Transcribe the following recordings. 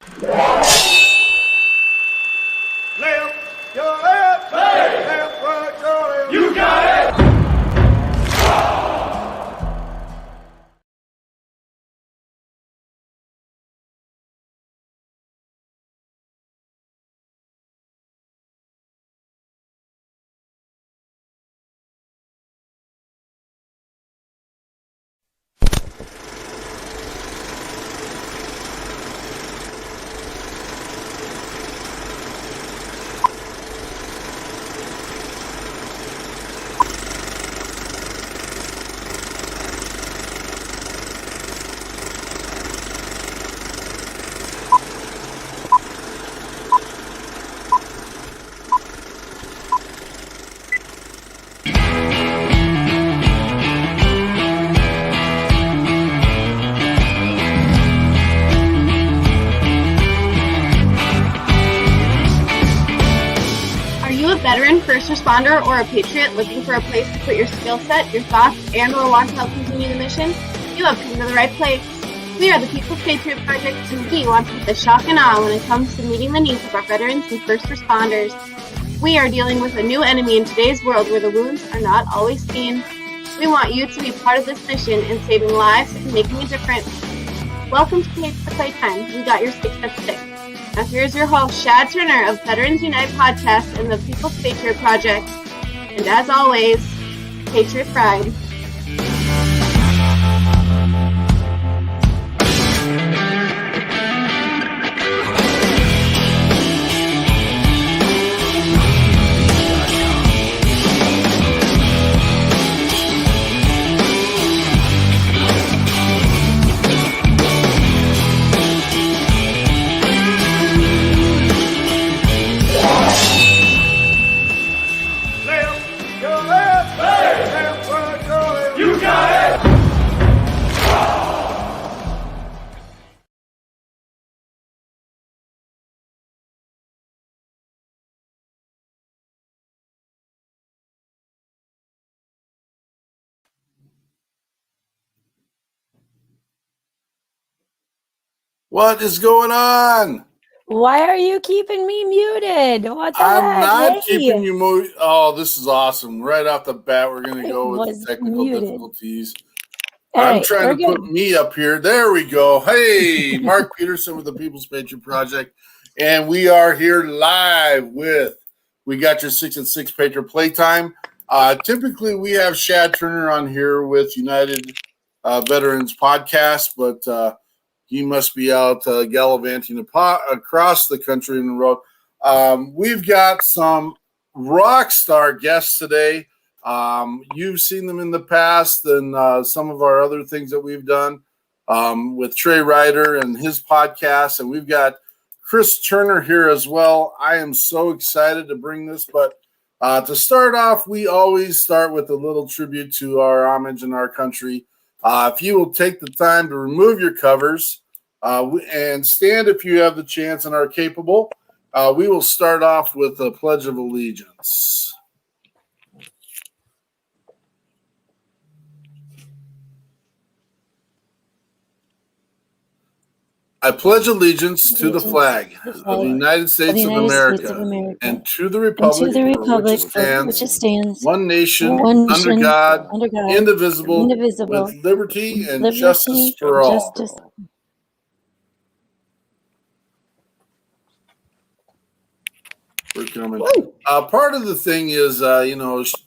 Left, your left, hey. Left, right, your left. You got it. Veteran, first responder, or a patriot looking for a place to put your skill set, your thoughts, and/or want to help continue the mission? You have come to the right place. We are the People's Patriot Project, and we want to put the shock and awe when it comes to meeting the needs of our veterans and first responders. We are dealing with a new enemy in today's world where the wounds are not always seen. We want you to be part of this mission in saving lives and making a difference. Welcome to Playtime. We got your 6 at 6. Now here's your host, Shad Turner of Veterans Unite Podcast and the People's Patriot Project. And as always, Patriot Pride. What is going on? Why are you keeping me muted? What the I'm heck? not keeping you muted. Oh, this is awesome. Right off the bat, we're going to go with the technical difficulties. I'm trying to put me up here. There we go. Hey, Mark Peterson with the People's Patriot Project. And we are here live with, we got your 6 at 6 Patriot Playtime. Typically, we have Shad Turner on here with United Veterans Podcast, but he must be out gallivanting across the country in the road. We've got some rock star guests today. You've seen them in the past and some of our other things that we've done with Trey Ryder and his podcast. And we've got Chris Turner here as well. I am so excited to bring this. But to start off, we always start with a little tribute to our homage in our country. If you will take the time to remove your covers and stand if you have the chance and are capable, we will start off with a Pledge of Allegiance. I pledge allegiance to the flag of the United States of America and to the republic for which it stands, one nation, under God, indivisible, with liberty and justice for all. We're coming. Part of the thing is,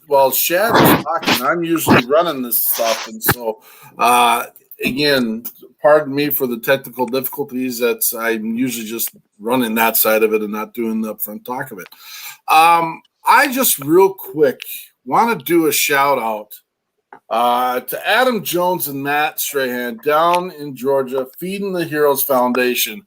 while Shad is talking, I'm usually running this stuff. And so, again, pardon me for the technical difficulties. I'm usually just running that side of it and not doing the upfront talk of it. I just real quick want to do a shout out to Adam Jones and Matt Strahan down in Georgia, Feeding the Heroes Foundation.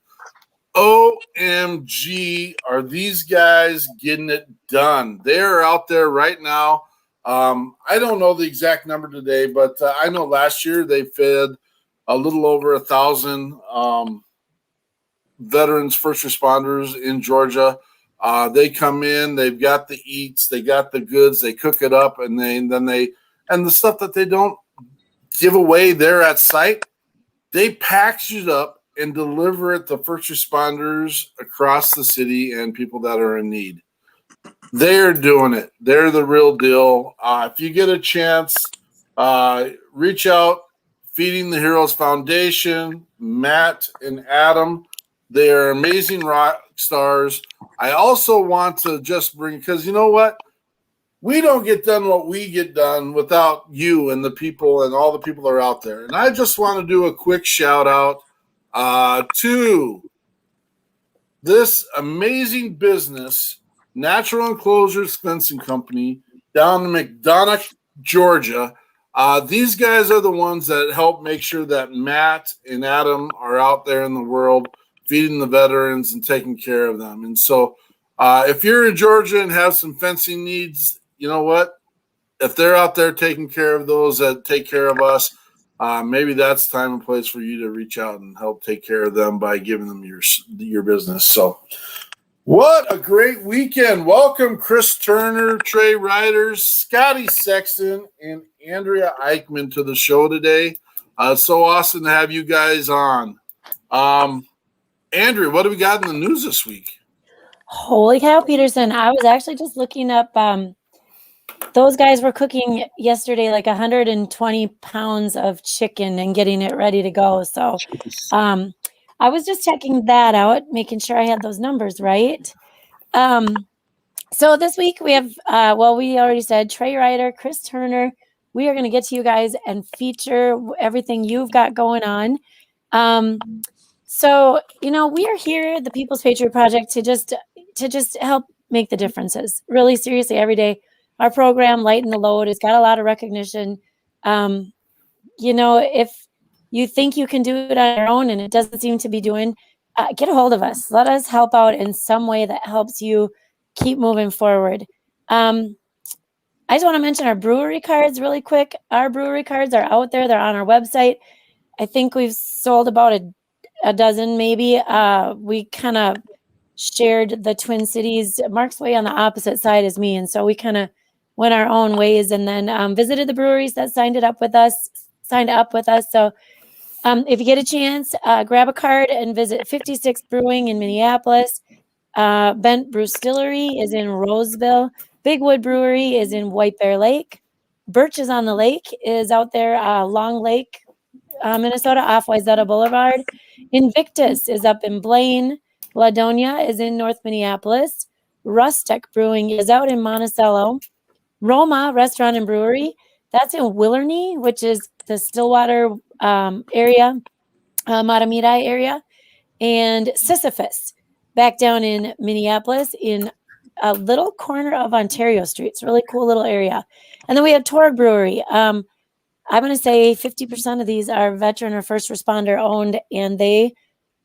OMG, are these guys getting it done? They're out there right now. I don't know the exact number today, but I know last year they fed a little over 1,000 veterans, first responders in Georgia. They come in, they've got the eats, they got the goods, they cook it up, and then the stuff that they don't give away there at site, they package it up and deliver it to first responders across the city and people that are in need. They're doing it. They're the real deal. If you get a chance, reach out. Feeding the Heroes Foundation, Matt and Adam. They are amazing rock stars. I also want to just bring, because you know what? We don't get done what we get done without you and the people and all the people that are out there. And I just want to do a quick shout out to this amazing business, Natural Enclosures Fencing Company, down in McDonough, Georgia. These guys are the ones that help make sure that Matt and Adam are out there in the world feeding the veterans and taking care of them. And so if you're in Georgia and have some fencing needs, you know what? If they're out there taking care of those that take care of us, maybe that's time and place for you to reach out and help take care of them by giving them your business. So what a great weekend. Welcome Chris Turner, Trey Ryder, Scotty Sexton, and Andrea Eichmann to the show today. It's so awesome to have you guys on. Andrea, what do we got in the news this week? Holy cow, Peterson. I was actually just looking up. Those guys were cooking yesterday like 120 pounds of chicken and getting it ready to go. So I was just checking that out, making sure I had those numbers right. So this week we have, we already said Trey Ryder, Chris Turner. We are going to get to you guys and feature everything you've got going on. So, we are here, the People's Patriot Project, to just help make the differences. Really, seriously, every day. Our program, Lighten the Load, has got a lot of recognition. If you think you can do it on your own and it doesn't seem to be doing, get a hold of us. Let us help out in some way that helps you keep moving forward. I just want to mention our brewery cards really quick. Our brewery cards are out there. They're on our website. I think we've sold about a dozen maybe. We kind of shared the Twin Cities. Mark's way on the opposite side as me, and so we kind of went our own ways and then visited the breweries that signed up with us. So if you get a chance, grab a card and visit 56 Brewing in Minneapolis. Bent Brewstillery is in Roseville. Big Wood Brewery is in White Bear Lake. Birch is on the Lake is out there, Long Lake, Minnesota, off Wayzata Boulevard. Invictus is up in Blaine. Ladonia is in North Minneapolis. Rustic Brewing is out in Monticello. Roma Restaurant and Brewery, that's in Willarney, which is the Stillwater area, Matamidi area. And Sisyphus, back down in Minneapolis in a little corner of Ontario Street. It's a really cool little area. And then we have Torg Brewery. I'm going to say 50% of these are veteran or first responder owned, and they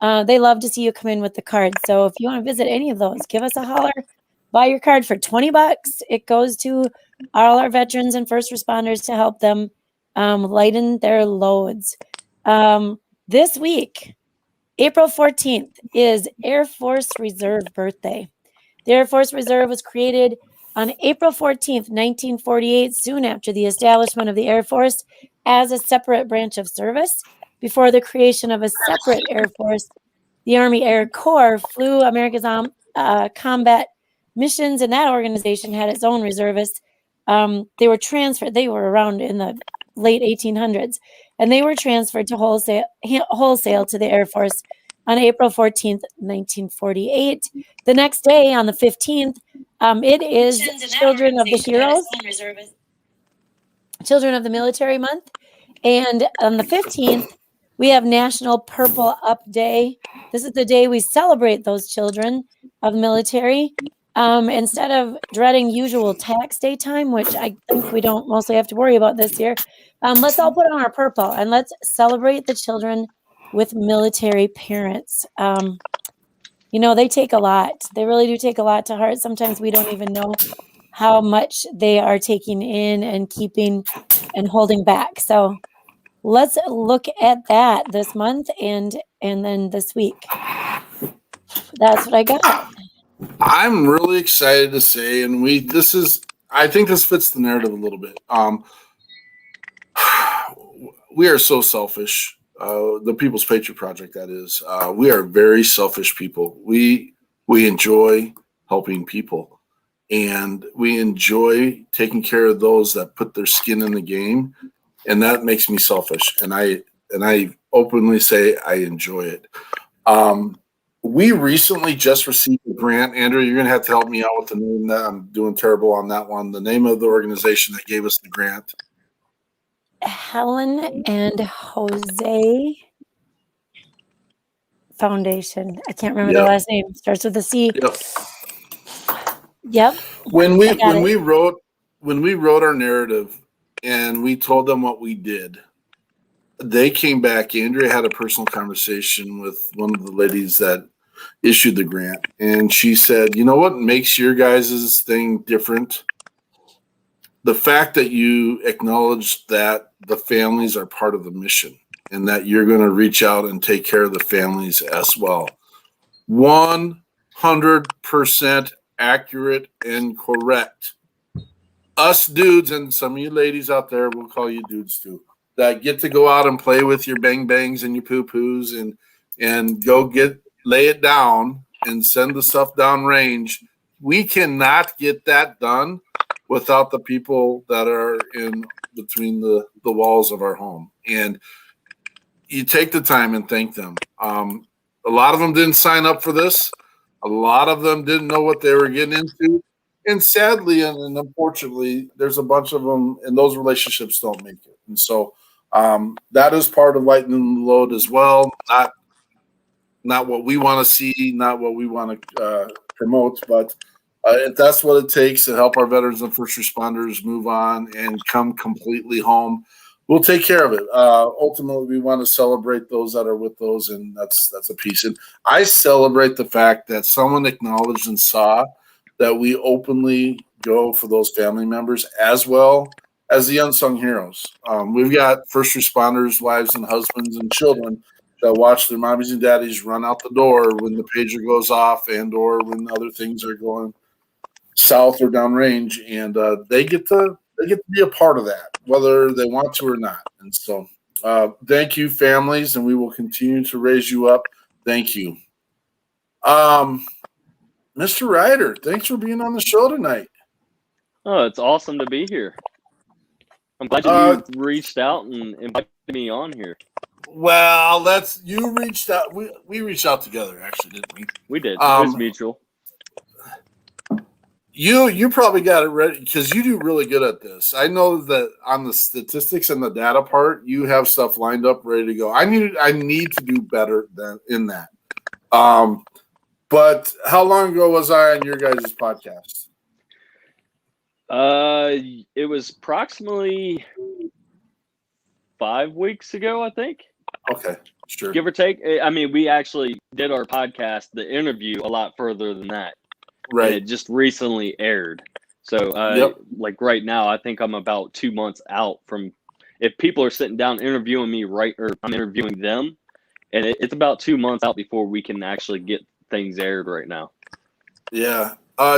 love to see you come in with the card. So if you want to visit any of those, give us a holler. Buy your card for $20. It goes to all our veterans and first responders to help them lighten their loads. This week, April 14th, is Air Force Reserve birthday. The Air Force Reserve was created on April 14th, 1948, soon after the establishment of the Air Force as a separate branch of service. Before the creation of a separate Air Force, the Army Air Corps flew America's combat missions, and that organization had its own reservists. They were transferred. They were around in the late 1800s, and they were transferred to wholesale to the Air Force on April 14th, 1948. The next day, on the 15th, it is Children of the Heroes, Children of the Military Month. And on the 15th, we have National Purple Up Day. This is the day we celebrate those children of the military. Instead of dreading usual tax day time, which I think we don't mostly have to worry about this year, let's all put on our purple and let's celebrate the children with military parents. They take a lot. They really do take a lot to heart. Sometimes we don't even know how much they are taking in and keeping and holding back. So let's look at that this month and then this week. That's what I got. I'm really excited to say, and I think this fits the narrative a little bit. We are so selfish. the People's Patriot Project, that is, we are very selfish people. We enjoy helping people, and we enjoy taking care of those that put their skin in the game, and that makes me selfish. And I openly say I enjoy it. We recently just received a grant. Andrew, you're going to have to help me out with the name. That I'm doing terrible on that one. The name of the organization that gave us the grant. Helen and Jose Foundation. I can't remember the last name. Starts with a C. Yep. When we wrote our narrative and we told them what we did, they came back. Andrea had a personal conversation with one of the ladies that issued the grant, and she said, "You know what makes your guys' thing different? The fact that you acknowledge that the families are part of the mission and that you're going to reach out and take care of the families as well. 100% accurate and correct. Us dudes, and some of you ladies out there, we'll call you dudes too, that get to go out and play with your bang bangs and your poo poos and go lay it down and send the stuff down range. We cannot get that done without the people that are in between the walls of our home. And you take the time and thank them. A lot of them didn't sign up for this. A lot of them didn't know what they were getting into. And sadly and unfortunately, there's a bunch of them, and those relationships don't make it. And so that is part of lightening the load as well. Not what we want to see, not what we want to promote, but if that's what it takes to help our veterans and first responders move on and come completely home, we'll take care of it. Ultimately, we want to celebrate those that are with those, and that's a piece. And I celebrate the fact that someone acknowledged and saw that we openly go for those family members as well as the unsung heroes. We've got first responders, wives and husbands and children that watch their mommies and daddies run out the door when the pager goes off and or when other things are going south or downrange, and they get to be a part of that, whether they want to or not. And so thank you, families, and we will continue to raise you up. Thank you. Mr. Ryder, thanks for being on the show tonight. Oh, it's awesome to be here. I'm glad you reached out and invited me on here. Well, you reached out. We reached out together, actually, didn't we? We did. It was mutual. You probably got it ready because you do really good at this. I know that on the statistics and the data part, you have stuff lined up, ready to go. I need to do better in that. But how long ago was I on your guys' podcast? It was approximately 5 weeks ago, I think. Okay, sure. Give or take. I mean, we actually did our podcast, the interview, a lot further than that. Right. And it just recently aired. So, like right now, I think I'm about 2 months out from if people are sitting down interviewing me, or I'm interviewing them, and it's about 2 months out before we can actually get things aired right now. Yeah.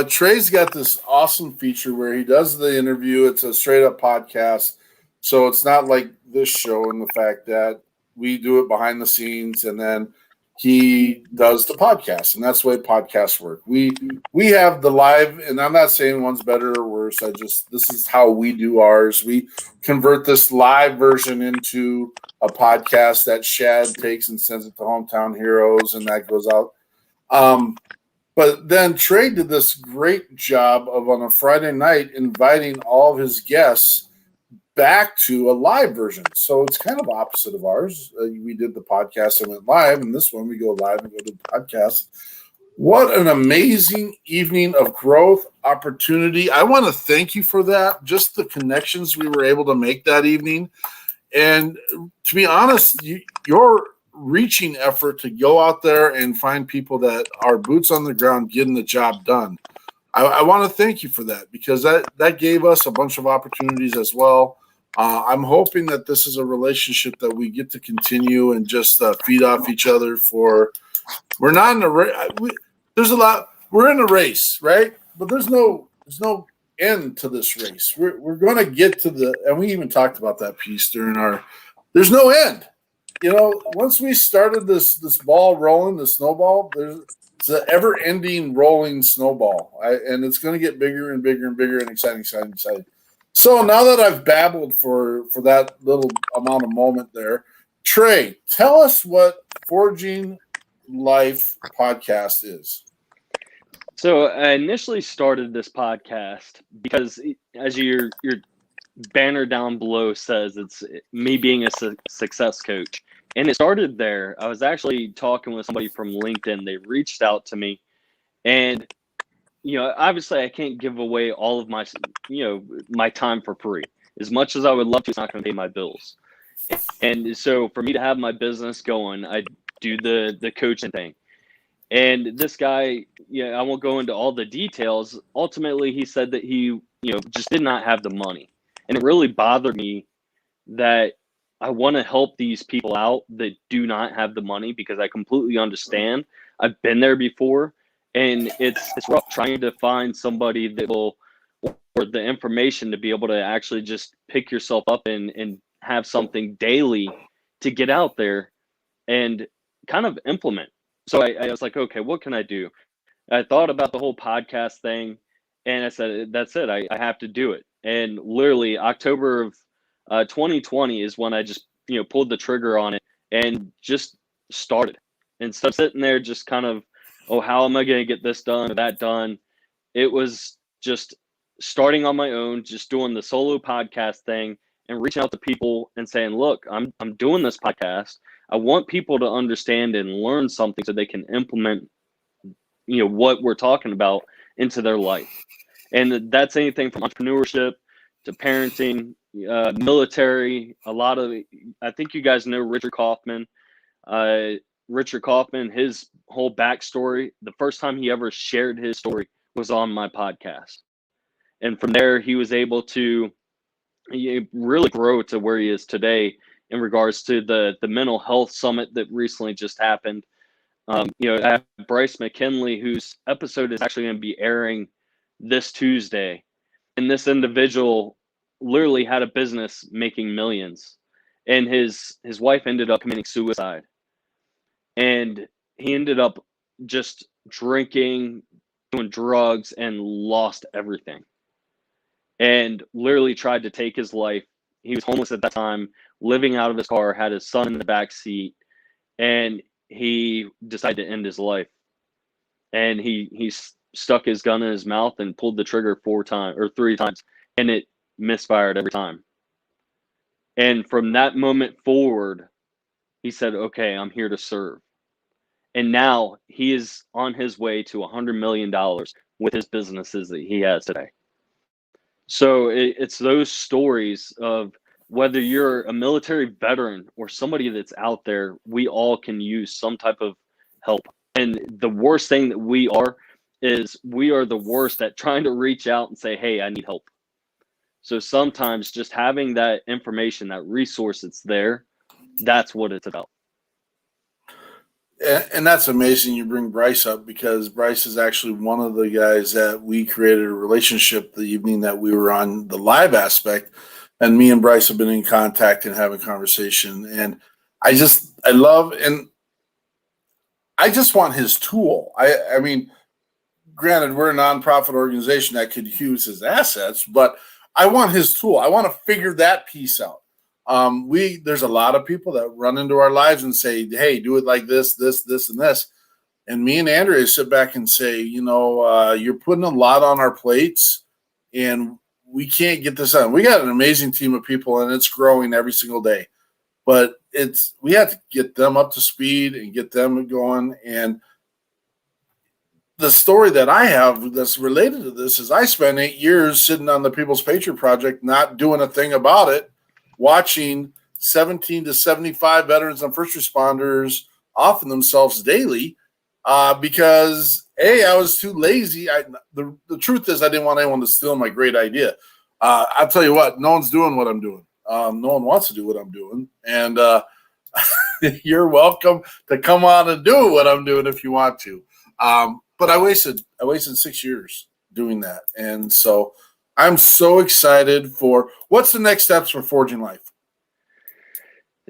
Trey's got this awesome feature where he does the interview. It's a straight up podcast. So it's not like this show in the fact that we do it behind the scenes and then he does the podcast, and that's the way podcasts work. We have the live, and I'm not saying one's better or worse. This is how we do ours. We convert this live version into a podcast that Shad takes and sends it to Hometown Heroes, and that goes out. But then Trey did this great job of on a Friday night inviting all of his guests back to a live version. So it's kind of opposite of ours. We did the podcast and went live, and this one we go live and go to the podcast. What an amazing evening of growth, opportunity. I want to thank you for that, just the connections we were able to make that evening. And to be honest, your reaching effort to go out there and find people that are boots on the ground getting the job done. I want to thank you for that because that gave us a bunch of opportunities as well. I'm hoping that this is a relationship that we get to continue and just feed off each other for. We're not in a race. There's a lot. We're in a race, right? But there's no end to this race. We're going to get to and we even talked about that piece during our. There's no end. once we started this ball rolling, the snowball, it's an ever-ending rolling snowball, and it's going to get bigger and bigger and bigger and exciting. So now that I've babbled for that little amount of moment there, Trey, tell us what Forging Life podcast is. So I initially started this podcast because, as your banner down below says, it's me being a success coach. And it started there. I was actually talking with somebody from LinkedIn. They reached out to me, and obviously I can't give away all of my my time for free. As much as I would love to, it's not going to pay my bills. And so for me to have my business going, I do the coaching thing. And this guy, I won't go into all the details. Ultimately, he said that he, just did not have the money. And it really bothered me that I want to help these people out that do not have the money, because I completely understand. I've been there before, and it's rough trying to find somebody that will, or the information to be able to actually just pick yourself up and have something daily to get out there and kind of implement. So I was like, okay, what can I do? I thought about the whole podcast thing, and I said, that's it. I have to do it. And literally October of 2020 is when I just, pulled the trigger on it and just started. Instead of sitting there just kind of, oh, how am I going to get this done or that done? It was just starting on my own, just doing the solo podcast thing and reaching out to people and saying, look, I'm doing this podcast. I want people to understand and learn something so they can implement, what we're talking about into their life. And that's anything from entrepreneurship to parenting, military, I think you guys know Richard Kaufman. Richard Kaufman, his whole backstory, the first time he ever shared his story was on my podcast. And from there, he was able to really grow to where he is today in regards to the mental health summit that recently just happened. I have Bryce McKinley, whose episode is actually going to be airing this Tuesday. And this individual literally had a business making millions. And his wife ended up committing suicide. And he ended up just drinking, doing drugs, and lost everything. And literally tried to take his life. He was homeless at that time, living out of his car, had his son in the back seat, and he decided to end his life. And he stuck his gun in his mouth and pulled the trigger 3 times, and it misfired every time. And from that moment forward, he said, okay, I'm here to serve. And now he is on his way to $100 million with his businesses that he has today. So it's those stories of whether you're a military veteran or somebody that's out there, we all can use some type of help. And the worst thing that we are the worst at trying to reach out and say, hey, I need help. So sometimes just having that information, that resource that's there, that's what it's about. And that's amazing you bring Bryce up, because Bryce is actually one of the guys that we created a relationship the evening that we were on the live aspect. And me and Bryce have been in contact and having conversation. And I just want his tool. I mean, granted, we're a nonprofit organization that could use his assets, but I want his tool. I want to figure that piece out. There's a lot of people that run into our lives and say, hey, do it like this, and this. And me and Andrea sit back and say, you're putting a lot on our plates and we can't get this done. We got an amazing team of people and it's growing every single day, but we have to get them up to speed and get them going. And the story that I have that's related to this is I spent 8 years sitting on the People's Patriot Project, not doing a thing about it, watching 17 to 75 veterans and first responders offing themselves daily because, A, I was too lazy. The truth is I didn't want anyone to steal my great idea. I'll tell you what, no one's doing what I'm doing. No one wants to do what I'm doing. And you're welcome to come on and do what I'm doing if you want to. But I wasted 6 years doing that. And so I'm so excited for what's the next steps for Forging Life.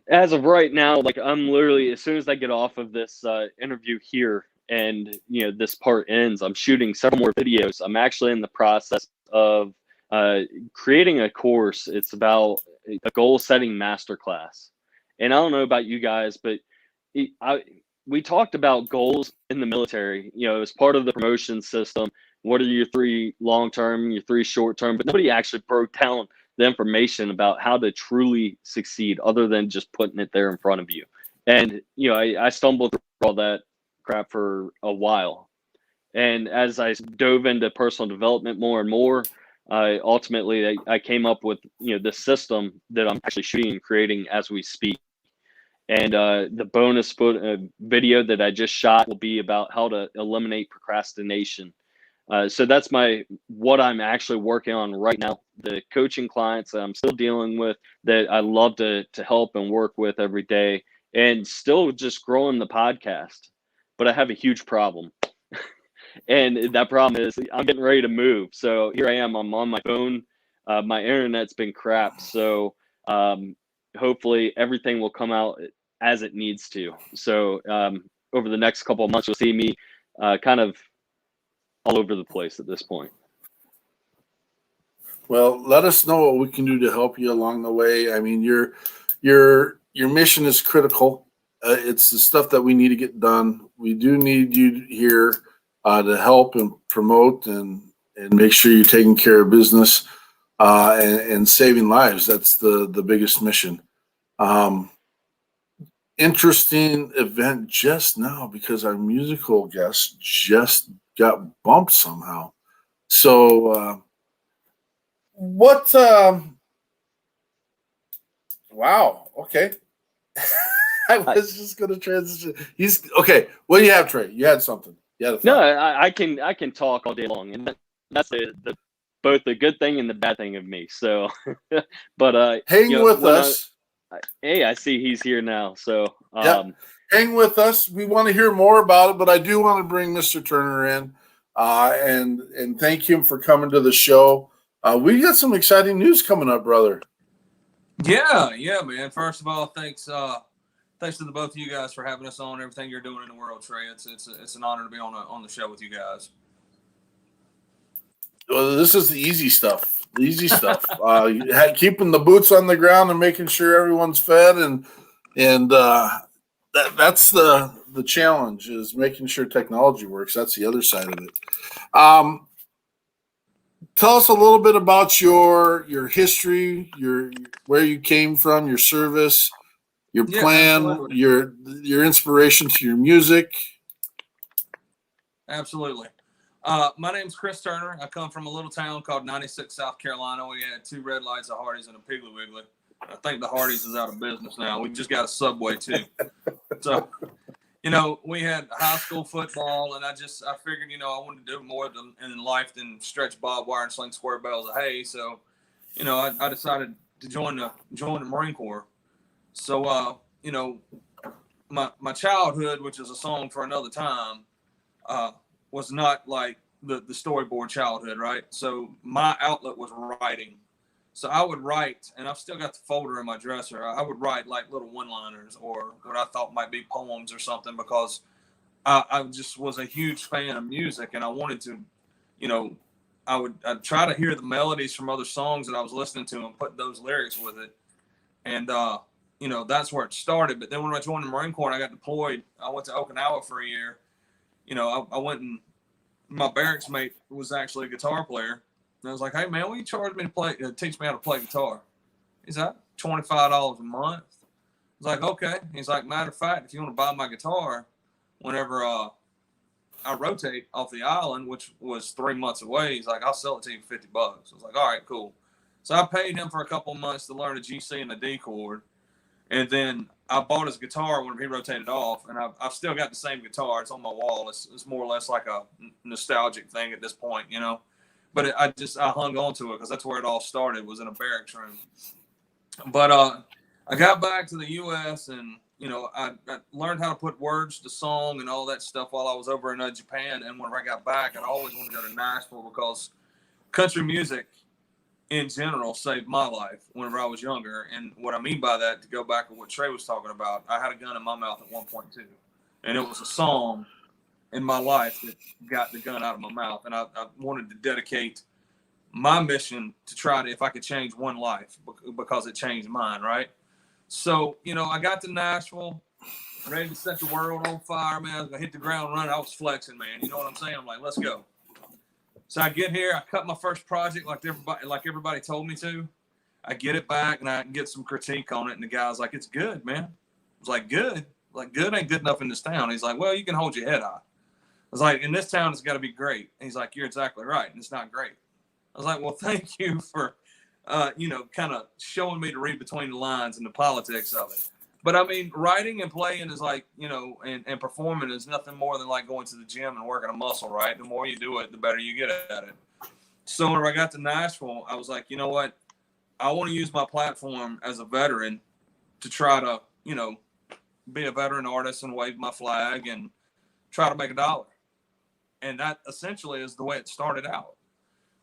As of right now, like I'm literally, as soon as I get off of this interview here and this part ends, I'm shooting several more videos. I'm actually in the process of creating a course. It's about a goal setting masterclass. And I don't know about you guys, but we talked about goals in the military, as part of the promotion system. What are your 3 long-term, your 3 short-term? But nobody actually broke down the information about how to truly succeed other than just putting it there in front of you. And, I stumbled through all that crap for a while. And as I dove into personal development more and more, ultimately I came up with, this system that I'm actually shooting and creating as we speak. And the bonus video that I just shot will be about how to eliminate procrastination. So that's what I'm actually working on right now. The coaching clients that I'm still dealing with that I love to help and work with every day, and still just growing the podcast. But I have a huge problem. And that problem is I'm getting ready to move. So here I am. I'm on my phone. My internet's been crap. So hopefully everything will come out as it needs to. So over the next couple of months, you'll see me kind of all over the place at this point. Well, let us know what we can do to help you along the way. I mean, your mission is critical. It's the stuff that we need to get done. We do need you here to help and promote and make sure you're taking care of business and saving lives. That's the biggest mission. Interesting event just now because our musical guest just got bumped somehow. So wow, okay. I was just gonna transition. He's okay. What do you have, Trey? You had something. No, I can talk all day long, and that's both the good thing and the bad thing of me. So but hang with us. Hey, I see he's here now. So hang with us. We want to hear more about it, but I do want to bring Mr. Turner in and thank him for coming to the show. We got some exciting news coming up, brother. Yeah, man. First of all, thanks to the both of you guys for having us on. Everything you're doing in the world, Trey. It's an honor to be on the show with you guys. Well, this is the easy stuff. Keeping the boots on the ground and making sure everyone's fed, and that's the challenge, is making sure technology works. That's the other side of it. Tell us a little bit about your history, where you came from, your service, your plan, absolutely. your inspiration to your music. Absolutely. My name's Chris Turner. I come from a little town called 96, South Carolina. We had 2 Red Lights, a Hardee's, and a Piggly Wiggly. I think the Hardee's is out of business now. We just got a Subway too. So, we had high school football, and I figured, I wanted to do more in life than stretch barbed wire and sling square bales of hay. So, I decided to join the Marine Corps. So, my childhood, which is a song for another time, was not like the storyboard childhood, right? So my outlet was writing. So I would write, and I've still got the folder in my dresser. I would write like little one-liners or what I thought might be poems or something, because I just was a huge fan of music, and I wanted to, I'd try to hear the melodies from other songs that I was listening to and put those lyrics with it. And, that's where it started. But then when I joined the Marine Corps and I got deployed, I went to Okinawa for a year. I went, and my barracks mate was actually a guitar player. And I was like, hey, man, will you charge me to teach me how to play guitar? He's like, $25 a month. I was like, okay. He's like, matter of fact, if you want to buy my guitar, whenever I rotate off the island, which was 3 months away, he's like, I'll sell it to you for $50. I was like, all right, cool. So I paid him for a couple of months to learn a GC and a D chord. And then I bought his guitar when he rotated off, and I've still got the same guitar. It's on my wall. It's more or less like a nostalgic thing at this point, But I hung on to it because that's where it all started, was in a barracks room. But I got back to the U.S. and, I learned how to put words to song and all that stuff while I was over in Japan. And when I got back, I always wanted to go to Nashville because country music in general saved my life whenever I was younger. And what I mean by that, to go back to what Trey was talking about, I had a gun in my mouth at 1.2, and it was a song in my life that got the gun out of my mouth. And I wanted to dedicate my mission to try to, if I could change one life, because it changed mine, right? So, you know, I got to Nashville, ready to set the world on fire, man. I was gonna hit the ground running. I was flexing, man. You know what I'm saying? I'm like, let's go. So I get here, I cut my first project like everybody told me to. I get it back and I get some critique on it, and the guy's like, it's good, man. I was like, good? Like, good ain't good enough in this town. He's like, well, you can hold your head high. I was like, in this town, it's got to be great. And he's like, you're exactly right, and it's not great. I was like, well, thank you for, you know, kind of showing me to read between the lines and the politics of it. But I mean, writing and playing is like, you know, and performing is nothing more than like going to the gym and working a muscle, right? The more you do it, the better you get at it. So when I got to Nashville, I was like, you know what? I want to use my platform as a veteran to try to, you know, be a veteran artist and wave my flag and try to make $1. And that essentially is the way it started out.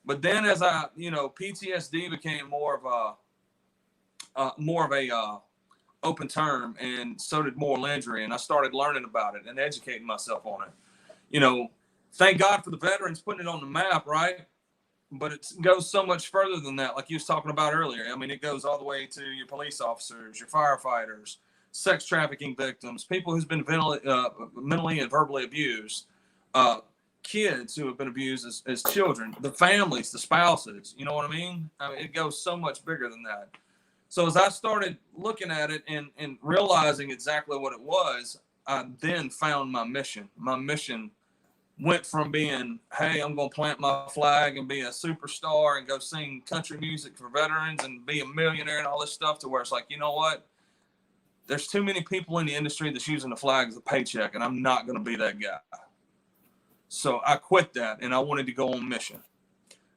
But then as I, you know, PTSD became more of a open term, and so did moral injury. And I started learning about it and educating myself on it. You know, thank God for the veterans putting it on the map, right? But it goes so much further than that, like you was talking about earlier. I mean, it goes all the way to your police officers, your firefighters, sex trafficking victims, people who's been mentally and verbally abused, kids who have been abused as children, the families, the spouses, you know what I mean? It goes so much bigger than that. So as I started looking at it and realizing exactly what it was, I then found my mission. My mission went from being, hey, I'm going to plant my flag and be a superstar and go sing country music for veterans and be a millionaire and all this stuff, to where it's like, you know what? There's too many people in the industry that's using the flag as a paycheck, and I'm not going to be that guy. So I quit that, and I wanted to go on mission.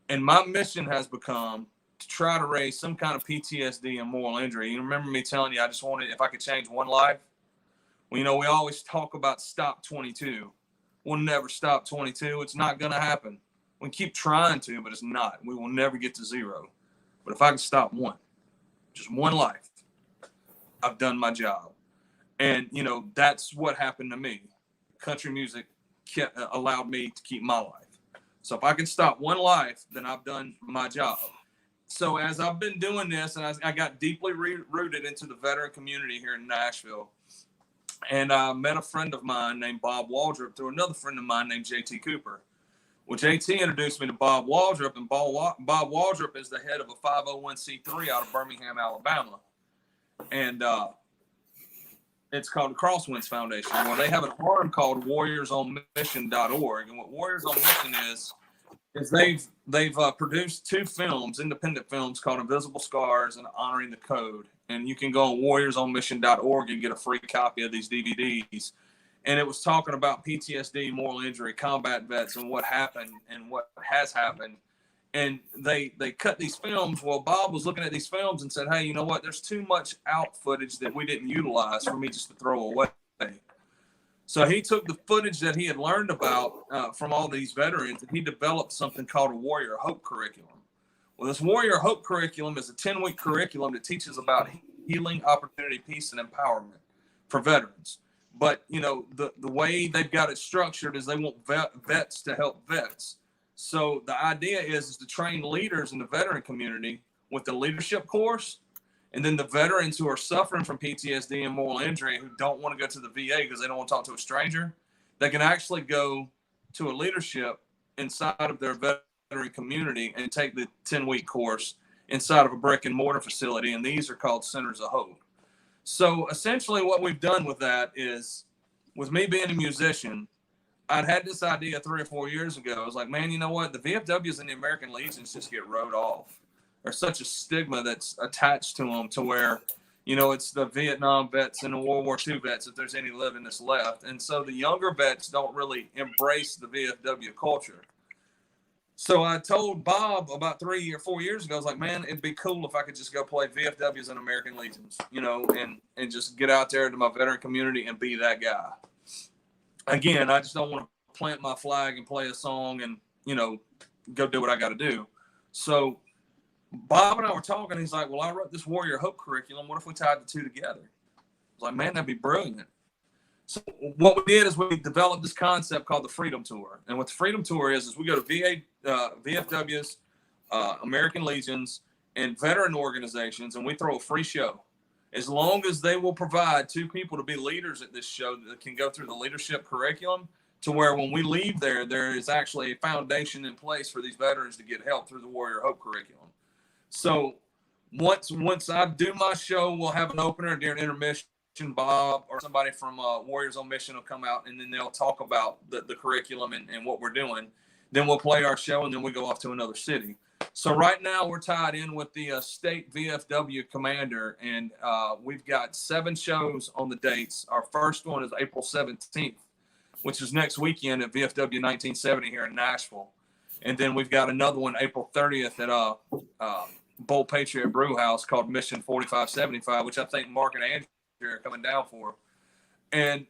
And my mission has become to try to raise some kind of PTSD and moral injury. You remember me telling you I just wanted, if I could change one life? Well, you know, we always talk about stop 22. We'll never stop 22. It's not going to happen. We keep trying to, but it's not. We will never get to 0. But if I can stop one, just one life, I've done my job. And, you know, that's what happened to me. Country music allowed me to keep my life. So if I can stop one life, then I've done my job. So as I've been doing this, and I got deeply rooted into the veteran community here in Nashville, and I met a friend of mine named Bob Waldrop through another friend of mine named JT Cooper. Well, JT introduced me to Bob Waldrop, and Bob Waldrop is the head of a 501c3 out of Birmingham, Alabama. And it's called the Crosswinds Foundation. Well, they have an arm called warriorsonmission.org. And what Warriors on Mission is they've produced 2 films, independent films, called Invisible Scars and Honoring the Code. And you can go on warriorsonmission.org and get a free copy of these DVDs. And it was talking about PTSD, moral injury, combat vets, and what happened and what has happened. And they cut these films. Well, Bob was looking at these films and said, hey, you know what? There's too much out footage that we didn't utilize for me just to throw away. So he took the footage that he had learned about from all these veterans, and he developed something called a Warrior Hope curriculum. Well, this Warrior Hope curriculum is a 10-week curriculum that teaches about healing, opportunity, peace, and empowerment for veterans. But, you know, the way they've got it structured is they want vets to help vets. So the idea is to train leaders in the veteran community with the leadership course, and then the veterans who are suffering from PTSD and moral injury, who don't want to go to the VA because they don't want to talk to a stranger, they can actually go to a leadership inside of their veteran community and take the 10-week course inside of a brick and mortar facility. And these are called Centers of Hope. So essentially what we've done with that is, with me being a musician, I'd had this idea 3 or 4 years ago. I was like, man, you know what? The VFWs and the American Legions just get wrote off. There's such a stigma that's attached to them, to where, you know, it's the Vietnam vets and the World War II vets, if there's any living that's left. And so the younger vets don't really embrace the VFW culture. So I told Bob about 3 or 4 years ago, I was like, man, it'd be cool if I could just go play VFWs and American Legions, you know, and just get out there to my veteran community and be that guy. Again, I just don't want to plant my flag and play a song and, you know, go do what I got to do. So Bob and I were talking. He's like, well, I wrote this Warrior Hope curriculum. What if we tied the two together? I was like, man, that'd be brilliant. So what we did is we developed this concept called the Freedom Tour. And what the Freedom Tour is we go to VFWs, American Legions, and veteran organizations, and we throw a free show. As long as they will provide 2 people to be leaders at this show that can go through the leadership curriculum, to where when we leave there is actually a foundation in place for these veterans to get help through the Warrior Hope curriculum. So once I do my show, we'll have an opener during intermission. Bob or somebody from Warriors on Mission will come out, and then they'll talk about the curriculum and what we're doing. Then we'll play our show, and then we go off to another city. So right now we're tied in with the state VFW commander, and we've got 7 shows on the dates. Our first one is April 17th, which is next weekend at VFW 1970 here in Nashville. And then we've got another one April 30th at Bold Patriot Brew House called Mission 4575, which I think Mark and Andrew are coming down for. And,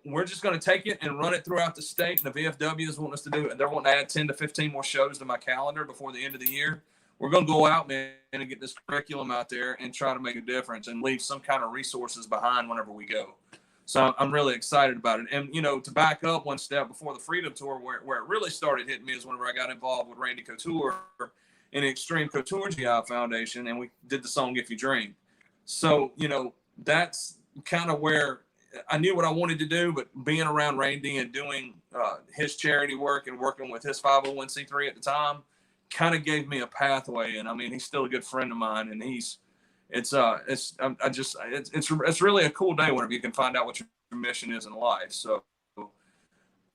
we're just going to take it and run it throughout the state. And the VFWs want us to do it. They're wanting to add 10 to 15 more shows to my calendar before the end of the year. We're going to go out, man, and get this curriculum out there and try to make a difference and leave some kind of resources behind whenever we go. So I'm really excited about it. And, to back up one step before the Freedom Tour, where it really started hitting me is whenever I got involved with Randy Couture and the Extreme Couture GI Foundation, and we did the song If You Drink. So, that's kind of where I knew what I wanted to do, but being around Randy and doing his charity work and working with his 501c3 at the time kind of gave me a pathway. And I mean, he's still a good friend of mine, and it's really a cool day whenever you can find out what your mission is in life. So I'm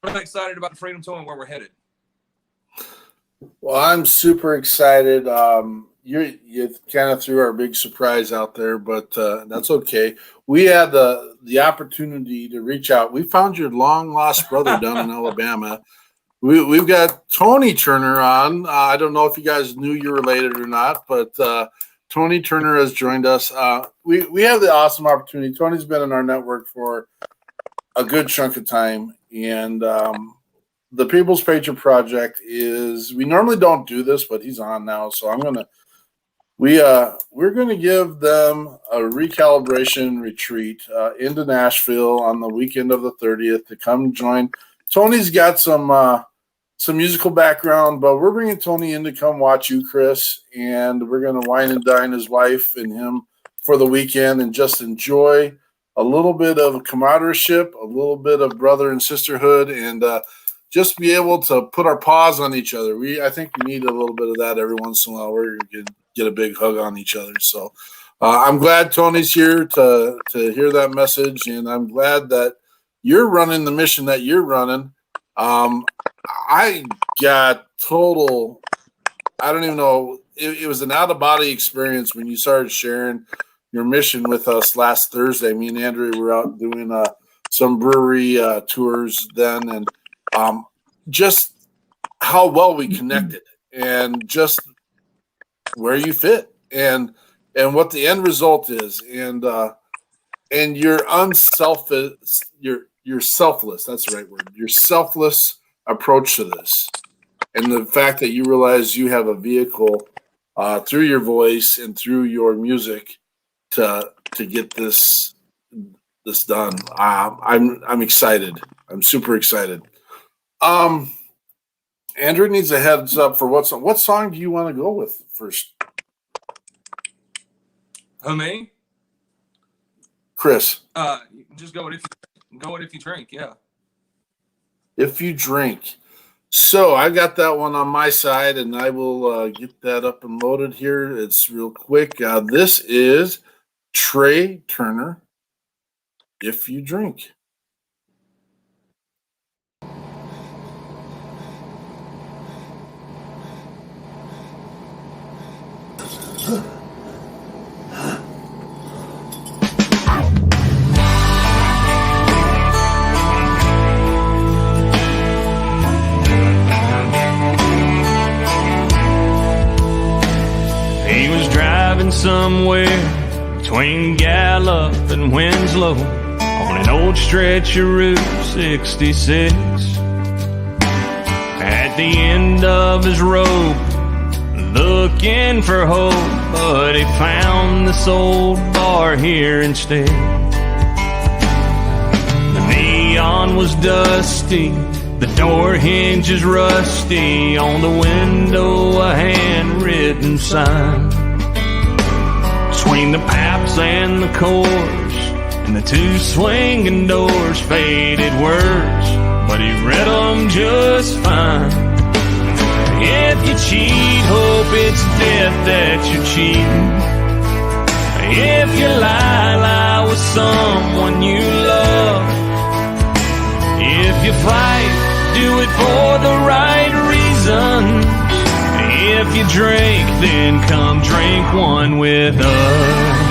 really excited about the Freedom Tour and where we're headed. Well, I'm super excited. You kind of threw our big surprise out there, but that's okay. We had the opportunity to reach out. We found your long lost brother down in Alabama. We've got Tony Turner on. I don't know if you guys knew you're related or not, but Tony Turner has joined us. We have the awesome opportunity. Tony's been in our network for a good chunk of time, and the People's Patriot Project is. We normally don't do this, but he's on now, so we're gonna give them a recalibration retreat into Nashville on the weekend of the 30th to come join. Tony's got some musical background, but we're bringing Tony in to come watch you, Chris, and we're gonna wine and dine his wife and him for the weekend and just enjoy a little bit of camaraderie, a little bit of brother and sisterhood, and just be able to put our paws on each other. I think we need a little bit of that every once in a while. We're gonna get a big hug on each other. So I'm glad Tony's here to hear that message, and I'm glad that you're running the mission that you're running. I got total, I don't even know, it was an out-of-body experience when you started sharing your mission with us last Thursday. Me and Andrew were out doing some brewery tours then, and just how well we connected and just where you fit and what the end result is, and your unselfish, your selfless, that's the right word, your selfless approach to this, and the fact that you realize you have a vehicle through your voice and through your music to get this done. I'm excited. I'm super excited. Andrew needs a heads up for what song do you want to go with first? Who, me? Chris. Just go with If You Drink, yeah. If You Drink. So I got that one on my side, and I will get that up and loaded here. It's real quick. This is Trey Turner, If You Drink. He was driving somewhere between Gallup and Winslow on an old stretch of Route 66. At the end of his rope, the looking for hope, but he found this old bar here instead. The neon was dusty, the door hinges rusty, on the window a handwritten sign. Between the Paps and the Coors and the two swinging doors, faded words, but he read them just fine. If you cheat, hope it's death that you're cheating. If you lie, lie with someone you love. If you fight, do it for the right reasons. If you drink, then come drink one with us.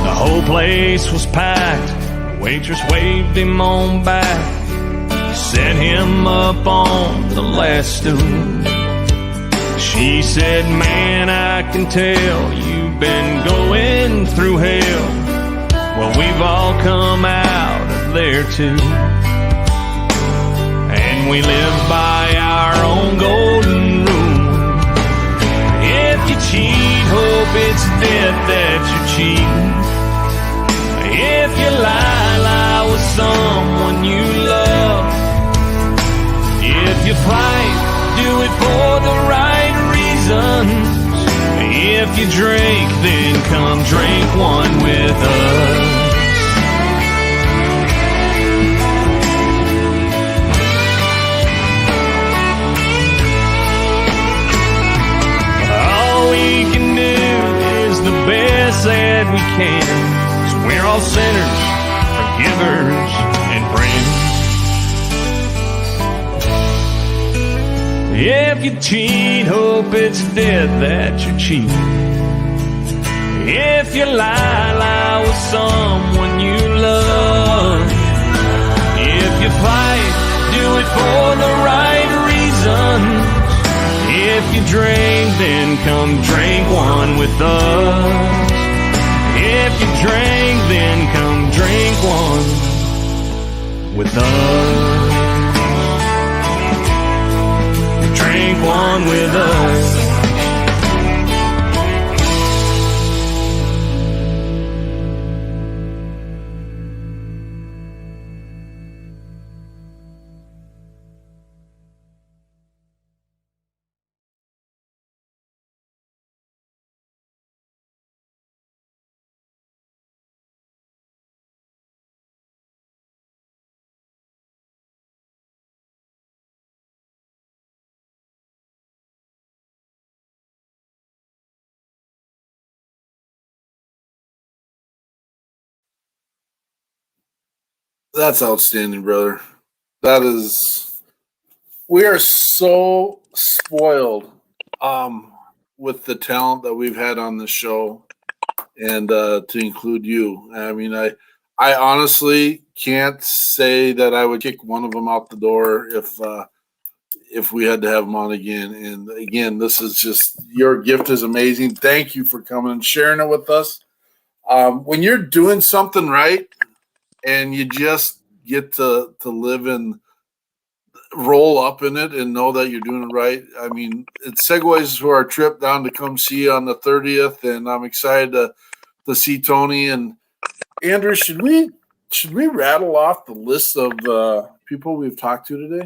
The whole place was packed. The waitress waved him on back, set him up on the last stool. She said, man, I can tell you've been going through hell. Well, we've all come out of there too, and we live by our own golden rule. If you cheat, hope it's death that you're cheating. If you lie, lie with someone you love. If you fight, do it for the right reasons. If you drink, then come drink one with us. All we can do is the best that we can. So we're all sinners, forgivers, and friends. If you cheat, hope it's death that you're cheating. If you lie, lie with someone you love. If you fight, do it for the right reasons. If you drink, then come drink one with us. If you drink, then come drink one with us. Drink one with us. That's outstanding, brother. That is, we are so spoiled with the talent that we've had on the show, and to include you. I mean, I honestly can't say that I would kick one of them out the door if we had to have them on again. And again, this is just, your gift is amazing. Thank you for coming and sharing it with us. When you're doing something right, and you just get to live and roll up in it and know that you're doing it right. I mean, it segues to our trip down to come see you on the 30th, and I'm excited to see Tony. And Andrew, should we rattle off the list of people we've talked to today?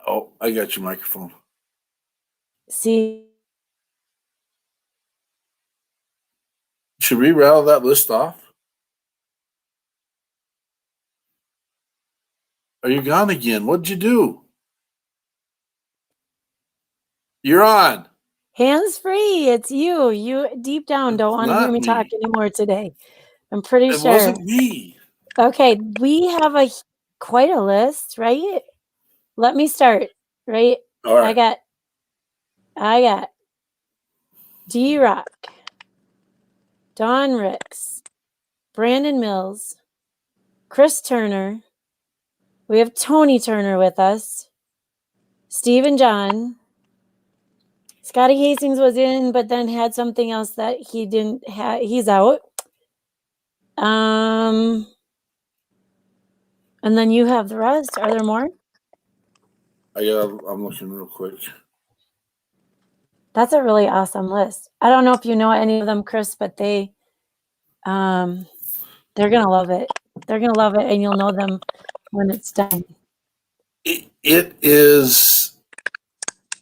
Oh, I got your microphone. See. Should we rattle that list off? Are you gone again? What'd you do? You're on. Hands free. It's you. You deep down don't want to hear me talk anymore today. I'm pretty sure. It wasn't me. Okay, we have quite a list, right? Let me start, right? All right. I got D-Rock, Don Ricks, Brandon Mills, Chris Turner. We have Tony Turner with us, Steve and John, Scotty Hastings was in, but then had something else that he didn't have. He's out. And then you have the rest. Are there more? I'm looking real quick. That's a really awesome list. I don't know if you know any of them, Chris, but they're gonna love it. They're gonna love it, and you'll know them when it's done. It is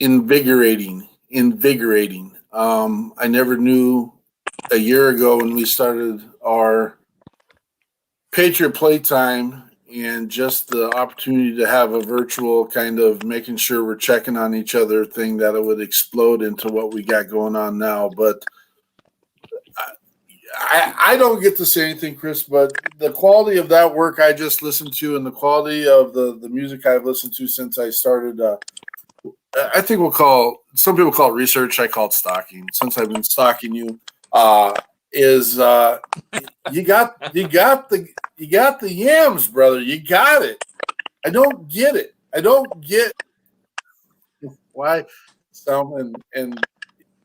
invigorating. I never knew a year ago when we started our Patriot Playtime and just the opportunity to have a virtual kind of making sure we're checking on each other thing, that it would explode into what we got going on now. But I don't get to say anything, Chris, but the quality of that work I just listened to and the quality of the music I've listened to since I started, I think some people call it research. I call it stalking. Since I've been stalking you, you got the yams, brother. You got it. I don't get it. I don't get why some and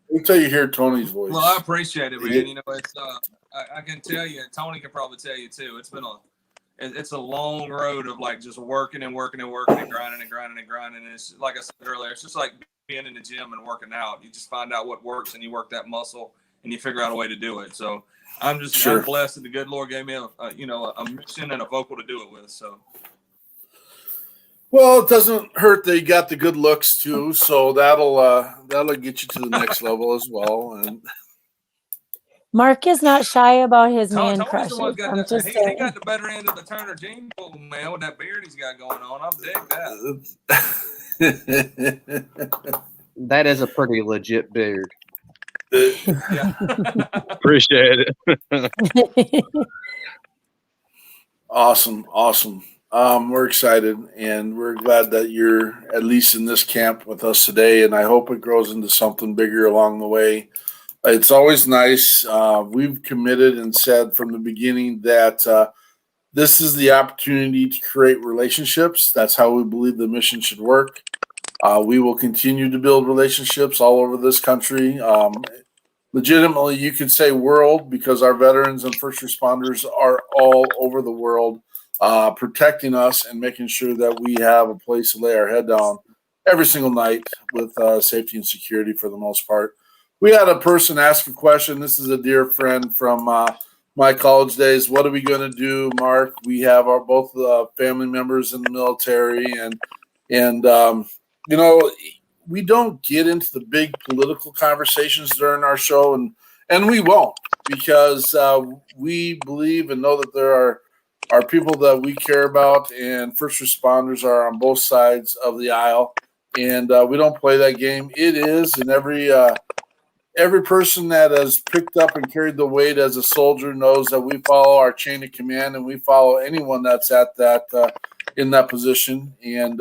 until you hear Tony's voice. Well, I appreciate it, man. You know, it's I can tell you, Tony can probably tell you too. It's a long road of like just working and grinding. And it's like I said earlier, it's just like being in the gym and working out. You just find out what works and you work that muscle and you figure out a way to do it. So I'm just I'm blessed that the good Lord gave me a mission and a vocal to do it with. So. Well, it doesn't hurt that you got the good looks too, so that'll get you to the next level as well. And Mark is not shy about his man crushes. He got the better end of the Turner gene pool, man, with that beard he's got going on. I dig that. That is a pretty legit beard. Yeah. Appreciate it. Awesome. We're excited, and we're glad that you're at least in this camp with us today, and I hope it grows into something bigger along the way. It's always nice. We've committed and said from the beginning that this is the opportunity to create relationships. That's how we believe the mission should work. We will continue to build relationships all over this country. Legitimately, you could say world, because our veterans and first responders are all over the world, protecting us and making sure that we have a place to lay our head down every single night with safety and security for the most part. We had a person ask a question. This is a dear friend from my college days. What are we going to do, Mark? We have our both family members in the military, and we don't get into the big political conversations during our show, and we won't, because we believe and know that there are people that we care about, and first responders are on both sides of the aisle, and we don't play that game. It is, and every person that has picked up and carried the weight as a soldier knows that we follow our chain of command, and we follow anyone that's at that in that position, and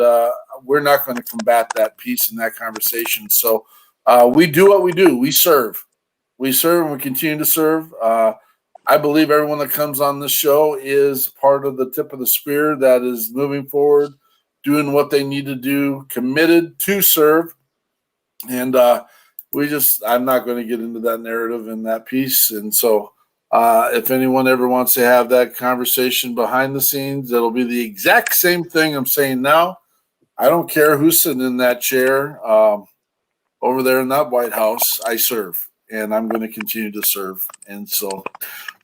we're not going to combat that piece in that conversation. So we do what we do. We serve, and we continue to serve. I believe everyone that comes on this show is part of the tip of the spear that is moving forward, doing what they need to do, committed to serve. And I'm not going to get into that narrative and that piece. And so if anyone ever wants to have that conversation behind the scenes, it'll be the exact same thing I'm saying now. I don't care who's sitting in that chair over there in that White House. I serve, and I'm going to continue to serve. And so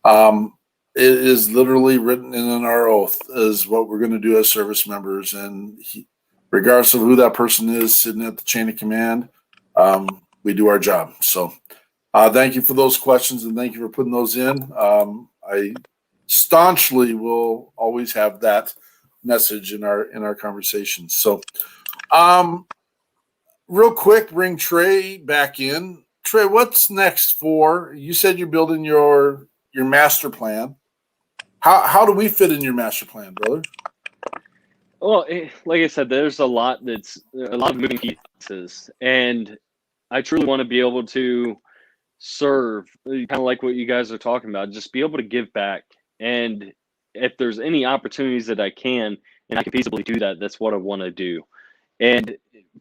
it is literally written in our oath is what we're going to do as service members. And regardless of who that person is sitting at the chain of command, we do our job. So thank you for those questions, and thank you for putting those in. I staunchly will always have that message in our conversations. So real quick, bring Trey back in. Trey, what's next for you? Said you're building your master plan. How do we fit in your master plan, brother? Well, like I said, there's a lot of moving pieces, and I truly want to be able to serve, kind of like what you guys are talking about, just be able to give back. And if there's any opportunities that I can, and I can feasibly do that, that's what I want to do. And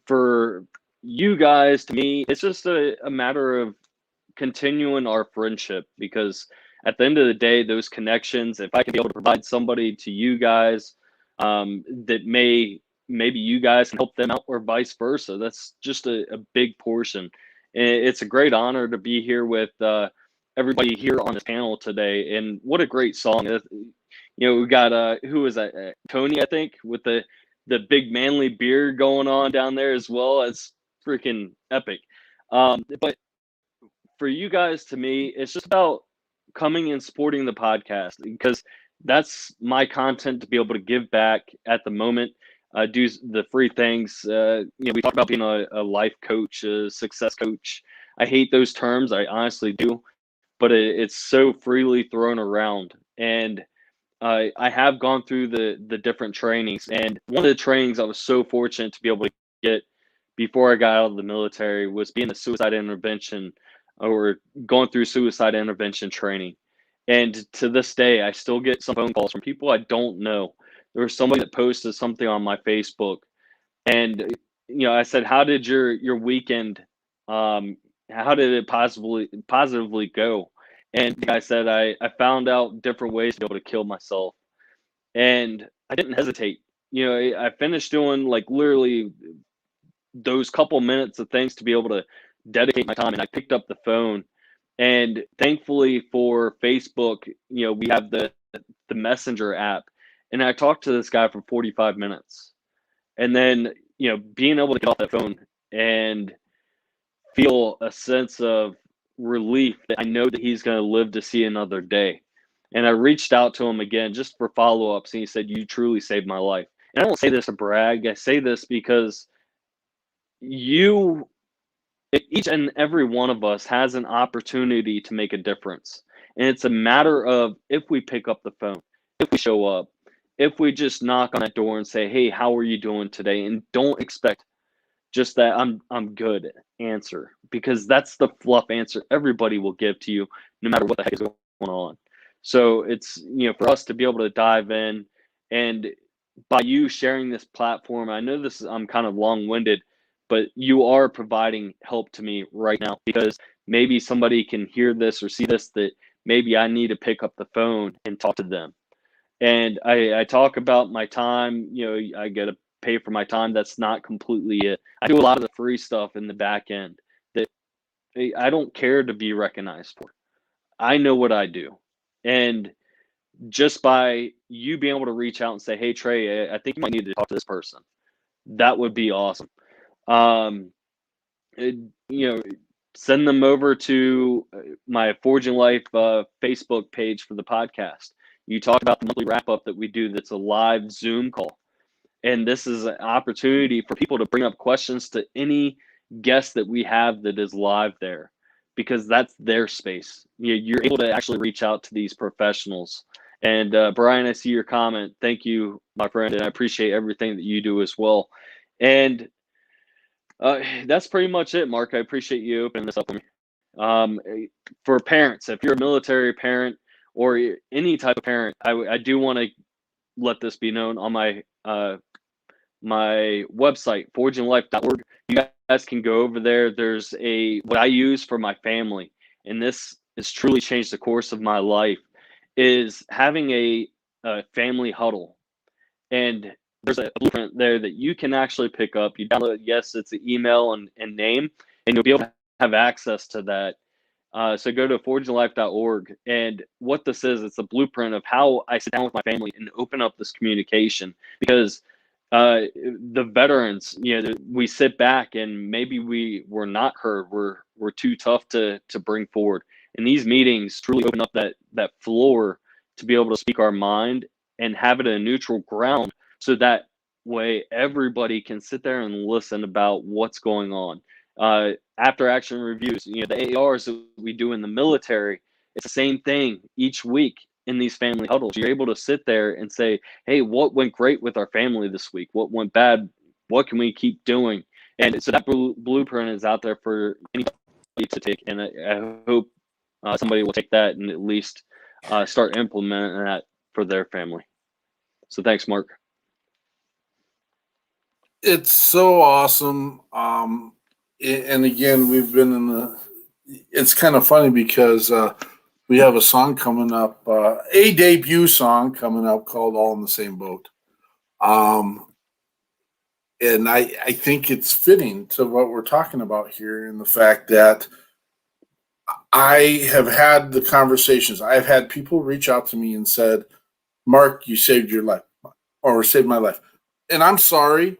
for you guys, to me, it's just a matter of continuing our friendship, because at the end of the day, those connections, if I can be able to provide somebody to you guys that maybe you guys can help them out, or vice versa, that's just a big portion. And it's a great honor to be here with everybody here on this panel today. And what a great song. We got who was that? Tony, I think, with the big manly beard going on down there as well. It's freaking epic. But for you guys, to me, it's just about coming and supporting the podcast, because that's my content to be able to give back at the moment. Do the free things. We talk about being a life coach, a success coach. I hate those terms. I honestly do, but it's so freely thrown around. And I have gone through the different trainings, and one of the trainings I was so fortunate to be able to get before I got out of the military was being a suicide intervention, or going through suicide intervention training. And to this day, I still get some phone calls from people I don't know. There was somebody that posted something on my Facebook, and I said, "How did your weekend? How did it positively go?" And the guy said, "I found out different ways to be able to kill myself," and I didn't hesitate. I finished doing like literally those couple minutes of things to be able to dedicate my time, and I picked up the phone. And thankfully for Facebook, we have the Messenger app, and I talked to this guy for 45 minutes. And then, being able to get off that phone and feel a sense of relief that I know that he's going to live to see another day. And I reached out to him again just for follow-ups, and he said, "You truly saved my life." And I don't say this to brag. I say this because each and every one of us has an opportunity to make a difference. And it's a matter of if we pick up the phone, if we show up, if we just knock on that door and say, "Hey, how are you doing today?" And don't expect just that I'm good answer, because that's the fluff answer everybody will give to you, no matter what the heck is going on. So it's, for us to be able to dive in, and by you sharing this platform, I know I'm kind of long-winded, but you are providing help to me right now, because maybe somebody can hear this or see this, that maybe I need to pick up the phone and talk to them. And I talk about my time, I get to pay for my time. That's not completely it. I do a lot of the free stuff in the back end that I don't care to be recognized for. I know what I do. And just by you being able to reach out and say, "Hey, Trey, I think you might need to talk to this person," that would be awesome. Send them over to my Forging Life Facebook page for the podcast. You talk about the monthly wrap up that we do. That's a live Zoom call. And this is an opportunity for people to bring up questions to any guest that we have that is live there, because that's their space. You're able to actually reach out to these professionals. And Brian, I see your comment. Thank you, my friend. And I appreciate everything that you do as well. And that's pretty much it, Mark. I appreciate you opening this up for me. For parents, if you're a military parent or any type of parent, I do want to let this be known on my my website, forginglife.org. You guys can go over there. There's what I use for my family, and this has truly changed the course of my life, is having a family huddle. And there's a blueprint there that you can actually pick up. You download, yes, it's an email and name, and you'll be able to have access to that. So go to forginglife.org. And what this is, it's a blueprint of how I sit down with my family and open up this communication. Because the veterans, we sit back and maybe we're not heard. We're too tough to bring forward. And these meetings truly open up that floor to be able to speak our mind and have it a neutral ground, so that way everybody can sit there and listen about what's going on. After action reviews, the ARs that we do in the military, it's the same thing each week in these family huddles. You're able to sit there and say, "Hey, what went great with our family this week? What went bad? What can we keep doing?" And so that blueprint is out there for anybody to take. And I hope somebody will take that and at least start implementing that for their family. So thanks, Mark. It's so awesome. and again, we've been in the. It's kind of funny because we have a song coming up, a debut song coming up called "All in the Same Boat," and I think it's fitting to what we're talking about here, in the fact that I have had the conversations. I've had people reach out to me and said, "Mark, you saved your life, or saved my life," and I'm sorry.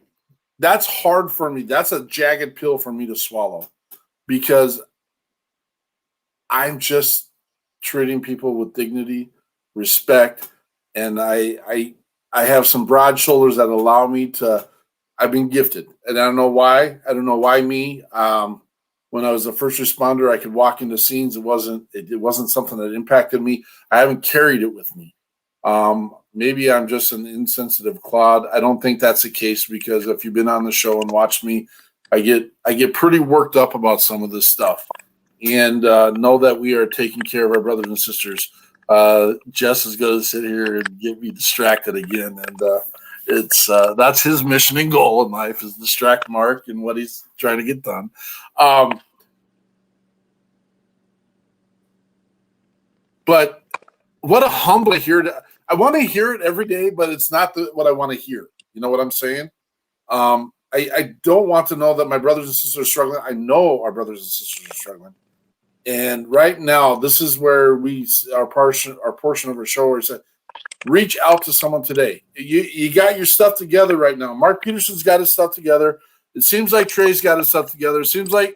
That's hard for me. That's a jagged pill for me to swallow, because I'm just treating people with dignity, respect, and I have some broad shoulders that allow me to. I've been gifted, and I don't know why. I don't know why me. When I was a first responder, I could walk into scenes. It wasn't something that impacted me. I haven't carried it with me. Maybe I'm just an insensitive clod. I don't think that's the case, because if you've been on the show and watched me, I get pretty worked up about some of this stuff. And know that we are taking care of our brothers and sisters. Jess is going to sit here and get me distracted again, and that's his mission and goal in life, is distract Mark and what he's trying to get done. But what a humble hear! I want to hear it every day, but it's not what I want to hear. You know what I'm saying? I don't want to know that my brothers and sisters are struggling. I know our brothers and sisters are struggling. And right now, this is where our portion of our show is that reach out to someone today. You got your stuff together right now. Mark Peterson's got his stuff together. It seems like Trey's got his stuff together. It seems like,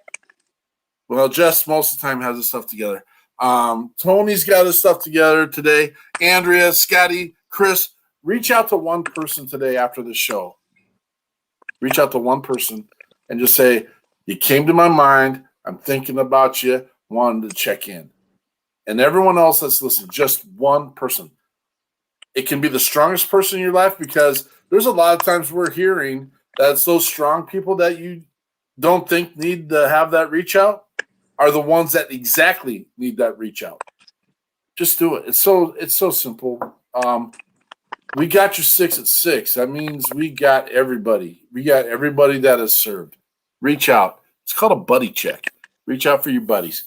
well, Jess most of the time has his stuff together. Tony's got his stuff together today. Andrea, Scotty, Chris, reach out to one person today after the show. Reach out to one person and just say, you came to my mind. I'm thinking about you. Wanted to check in. And everyone else that's listening, just one person. It can be the strongest person in your life, because there's a lot of times we're hearing that it's those strong people that you don't think need to have that reach out are the ones that exactly need that reach out. Just do it. It's so simple. We got your 6 at 6. That means we got everybody. We got everybody that has served. Reach out. It's called a buddy check. Reach out for your buddies.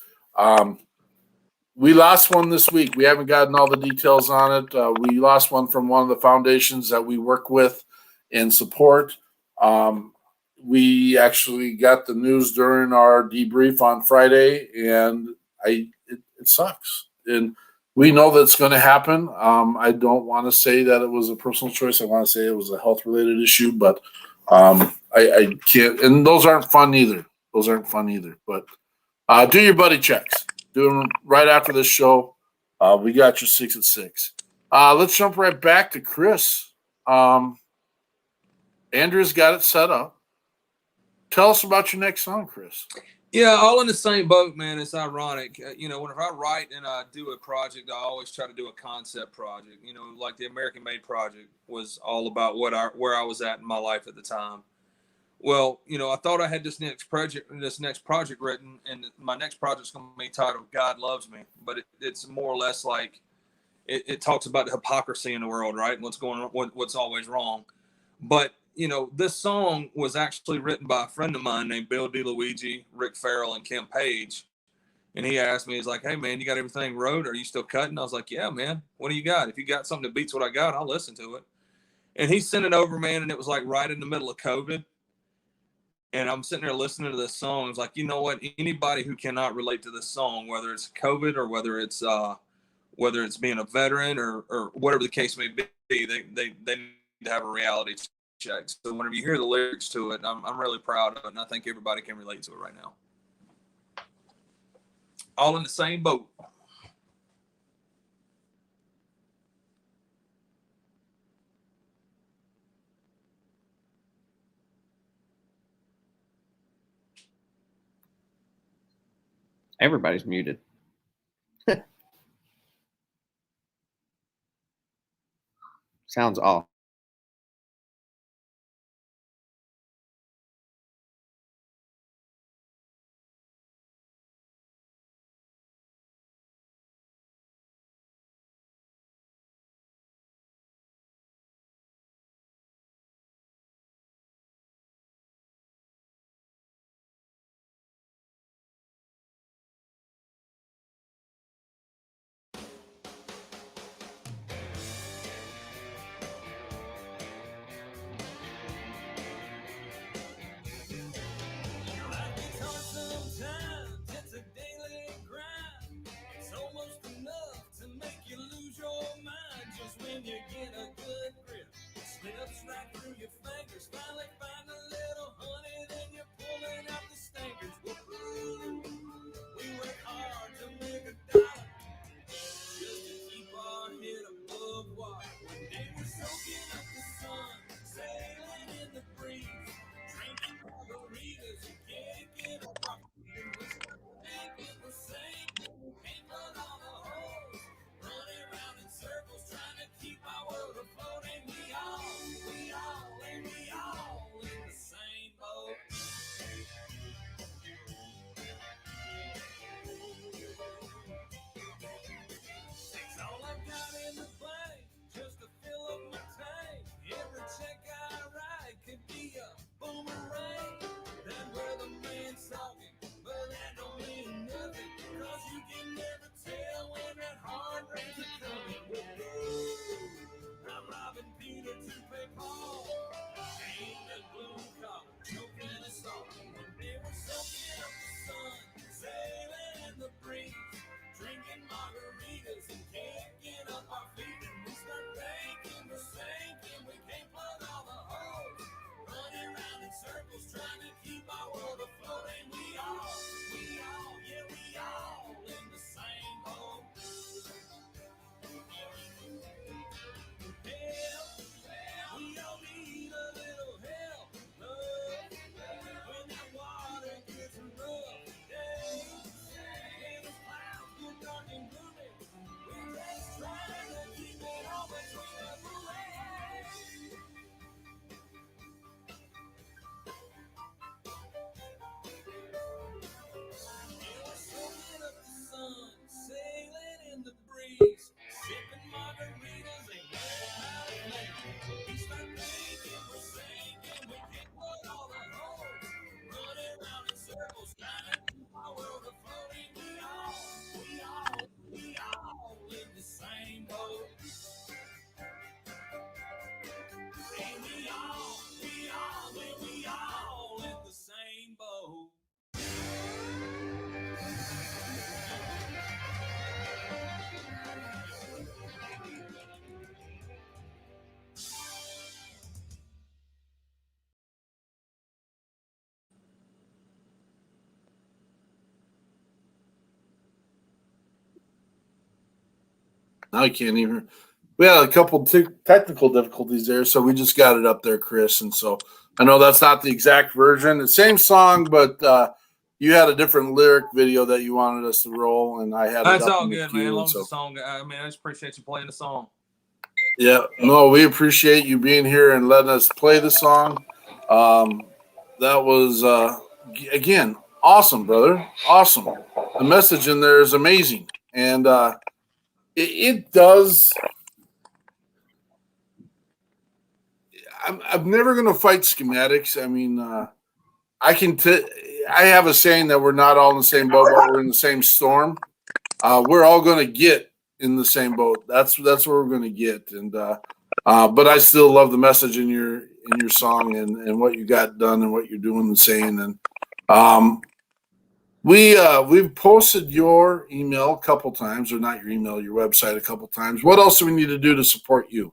We lost one this week. We haven't gotten all the details on it. We lost one from one of the foundations that we work with and support. We actually got the news during our debrief on Friday, and it sucks. And we know that's going to happen. I don't want to say that it was a personal choice. I want to say it was a health-related issue, but I can't. And those aren't fun either. But do your buddy checks. Do them right after this show. We got your 6 at 6. Let's jump right back to Chris. Andrew's got it set up. Tell us about your next song, Chris. Yeah, all in the same boat, man. It's ironic. Whenever I write and I do a project, I always try to do a concept project. Like the American Made project was all about where I was at in my life at the time. Well, I thought I had this next project written, and my next project's going to be titled "God Loves Me," but it's more or less like it talks about the hypocrisy in the world, right? What's going on, what's always wrong. But this song was actually written by a friend of mine named Bill DeLuigi, Rick Farrell, and Kim Page. And he asked me, he's like, "Hey man, you got everything wrote? Are you still cutting?" I was like, "Yeah, man. What do you got? If you got something that beats what I got, I'll listen to it." And he sent it over, man, and it was like right in the middle of COVID. And I'm sitting there listening to this song. It's like, you know what? Anybody who cannot relate to this song, whether it's COVID or whether it's being a veteran or whatever the case may be, they need to have a reality check. So whenever you hear the lyrics to it, I'm really proud of it, and I think everybody can relate to it right now. All in the same boat. Everybody's muted. Sounds off. Now I can't even. We had a couple technical difficulties there, so we just got it up there, Chris. And so I know that's not the exact version, the same song, but you had a different lyric video that you wanted us to roll, and I had. That's all good, man. As long as the song, I just appreciate you playing the song. Yeah, no, we appreciate you being here and letting us play the song. That was again awesome, brother. Awesome. The message in there is amazing, and it does. I'm never going to fight schematics. I mean, I have a saying that we're not all in the same boat, but we're in the same storm. We're all going to get in the same boat. That's what we're going to get. And but I still love the message in your song and what you got done and what you're doing and saying. And we've posted your email a couple times, or not your email, your website a couple times. What else do we need to do to support you?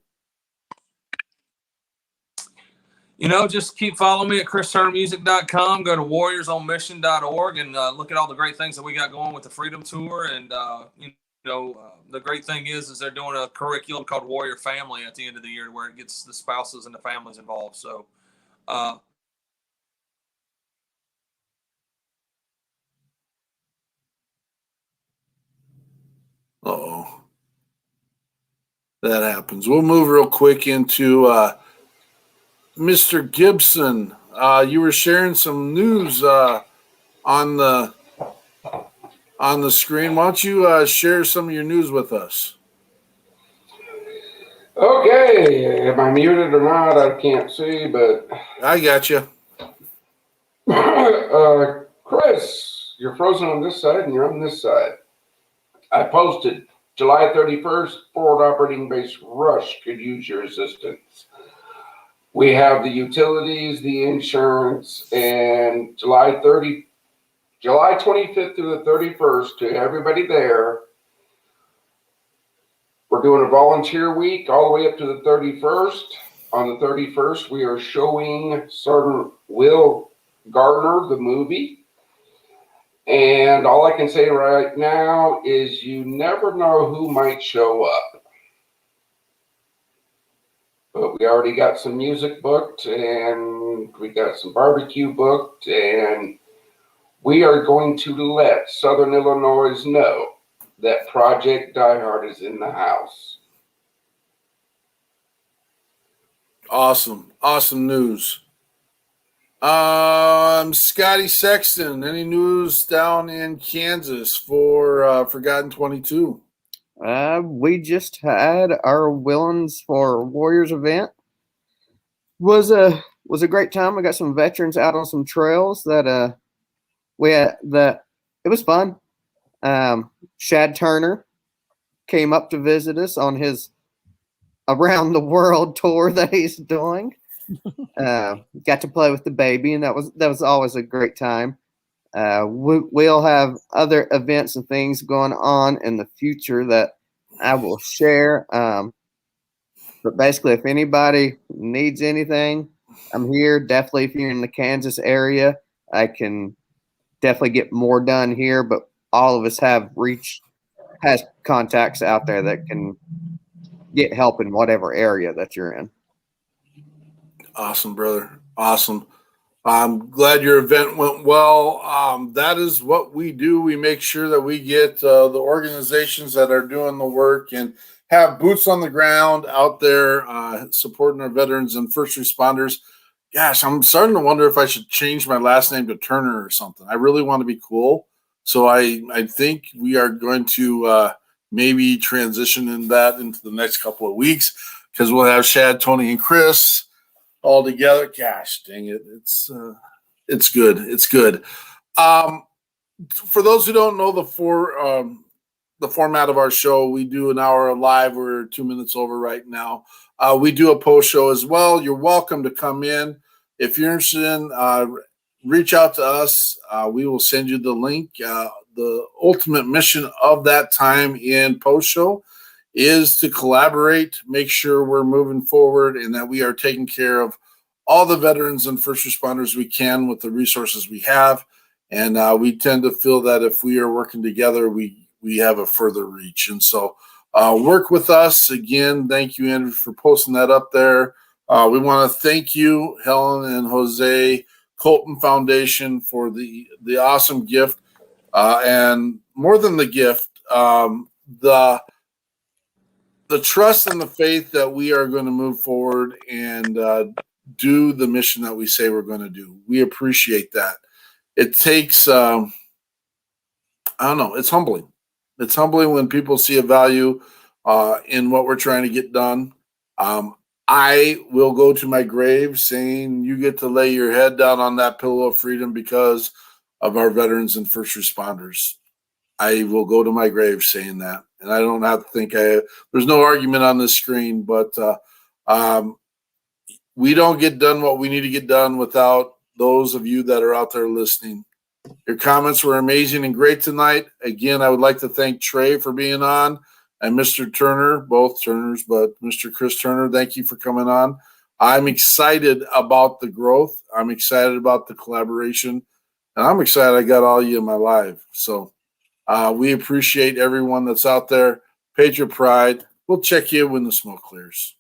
Just keep following me at ChrisTurnerMusic.com. Go to warriorsonmission.org and look at all the great things that we got going with the Freedom Tour. And, the great thing is they're doing a curriculum called Warrior Family at the end of the year where it gets the spouses and the families involved. So, that happens. We'll move real quick into Mr. Gibson. You were sharing some news on the screen. Why don't you share some of your news with us? Okay, am I muted or not? I can't see, but I got you. Chris, you're frozen on this side and you're on this side. I posted July 31st, forward operating base Rush could use your assistance. We have the utilities, the insurance, and July 25th through the 31st, to everybody there, we're doing a volunteer week all the way up to the 31st. On the 31st, we are showing Sergeant Will Gardner, the movie. And all I can say right now is you never know who might show up. But we already got some music booked, and we got some barbecue booked, and we are going to let Southern Illinois know that Project Die Hard is in the house. Awesome. Awesome news. Scotty Sexton, any news down in Kansas for Forgotten 22? We just had our Willens for Warriors event. Was a great time. We got some veterans out on some trails that it was fun. Shad Turner came up to visit us on his around the world tour that he's doing. Got to play with the baby, and that was always a great time. We'll have other events and things going on in the future that I will share. But basically, if anybody needs anything, I'm here. Definitely, if you're in the Kansas area, I can definitely get more done here. But all of us has contacts out there that can get help in whatever area that you're in. Awesome, brother. Awesome. I'm glad your event went well. That is what we do. We make sure that we get the organizations that are doing the work and have boots on the ground out there supporting our veterans and first responders. Gosh, I'm starting to wonder if I should change my last name to Turner or something. I really want to be cool. So I think we are going to maybe transition into the next couple of weeks, because we'll have Shad, Tony, and Chris all together. Gosh, dang it. It's good. It's good. For those who don't know the format of our show, we do an hour live. We're 2 minutes over right now. We do a post show as well. You're welcome to come in. If you're interested in, reach out to us. We will send you the link. The ultimate mission of that time in post show is to collaborate, make sure we're moving forward, and that we are taking care of all the veterans and first responders we can with the resources we have. And we tend to feel that if we are working together, we have a further reach. And so work with us. Again, thank you, Andrew, for posting that up there. We want to thank you, Helen and Jose Colton Foundation, for the awesome gift. And more than the gift, the trust and the faith that we are going to move forward and do the mission that we say we're going to do. We appreciate that. It takes, I don't know, it's humbling. It's humbling when people see a value in what we're trying to get done. I will go to my grave saying you get to lay your head down on that pillow of freedom because of our veterans and first responders. I will go to my grave saying that. And I don't have to think there's no argument on this screen, but we don't get done what we need to get done without those of you that are out there listening. Your comments were amazing and great tonight. Again, I would like to thank Trey for being on and Mr. Turner, both Turners, but Mr. Chris Turner, thank you for coming on. I'm excited about the growth. I'm excited about the collaboration, and I'm excited I got all of you in my live. So we appreciate everyone that's out there. Patriot Pride. We'll check you when the smoke clears.